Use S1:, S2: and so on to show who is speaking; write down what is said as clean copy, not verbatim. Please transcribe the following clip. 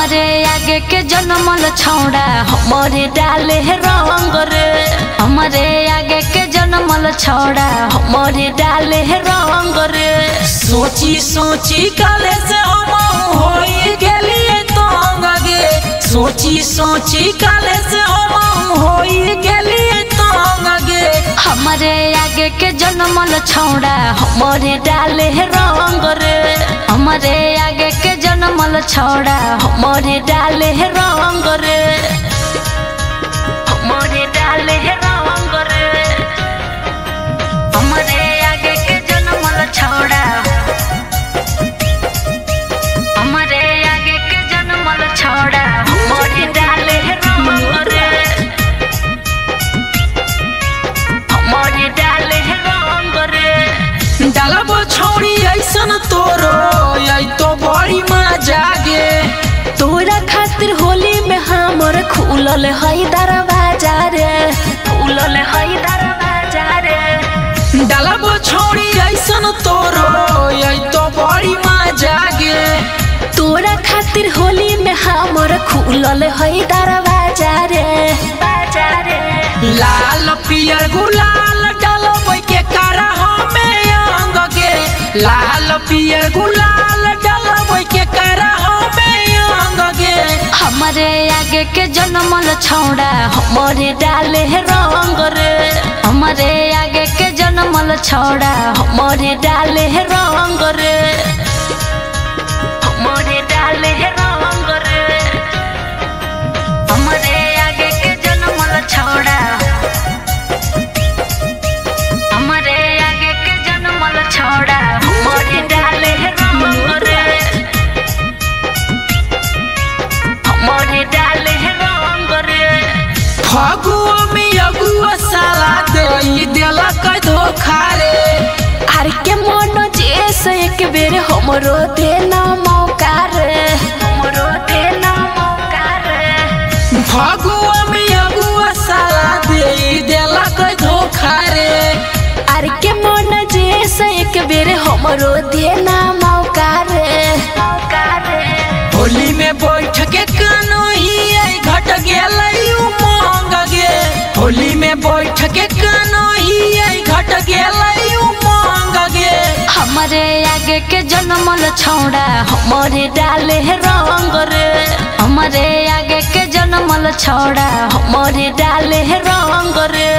S1: हमारे आगे के जन्मल छौड़ा हमारे डाले है रंग रे। हमारे आगे के जन्मल छौड़ा हमारे डाले है रंग रे।
S2: सोची सोची काले से हम होई गेलिए तंग गे। सोची सोची काले से हम होई गेलिए तंग गे।
S1: हमारे आगे के जन्मल छौड़ा हमारे डाले है रंग रे। हमारे आगे के जन्मल छौड़ा हमारे डाले है रंग रे। हमारे डाले है रंग रे। हमारे आगे के जन्मल छौड़ा हमारे आगे के जन्मल छौड़ा हमारे डाले है रंग रे। हमारे डाले है रंग रे।
S2: डालब छौड़ी ऐसन तोरो आई तो बड़ी मजा गे।
S1: तोरा खातिर होली में हमर खुलल है दरवाजा रे। खुलल है दरवाजा रे।
S2: डालब छौड़ी ऐसन तोरो आई तो बड़ी मजा गे।
S1: तोरा खातिर होली में हमर खुलल है दरवाजा रे। बाजा रे।
S2: लाल पियर गुलाल डालब के करा हमें अंग गे। लाल पियर गुलाल डालब के करा हमें अंग गे।
S1: हमारे आगे के जन्मल छौड़ा हमारे डाले है रंग रे। हमारे आगे के जन्मल छौड़ा हमारे डाले है रंग रे। हमारे डाले है रंग रे। हमारे आगे के जन्मल छौड़ा हमारे आगे के जन्मल छौड़ा हमारे डाले है रंग रे। हमारे डाले है रंग रे।
S2: फगुआ में अगुआ साला दई देला का धोखा रे।
S1: हर के मन जैसे एक बेर हमरो देना मौका रे। हमरो देना मौका रे।
S2: फगुआ में अगुआ साला दई देला का धोखा रे।
S1: हर के मन जैसे एक बेर हमरो देना मौका रे। मौका रे।
S2: होली में बैठ के कानो ही आई घट गेलई उमंग गे। होली में बैठ के कानो ही आई घट गेलई उमंग गे।
S1: हमारे आगे के जन्मल छौड़ा हमारे डाले है रंग रे। हमारे आगे के जन्मल छौड़ा हमारे डाले है रंग रे।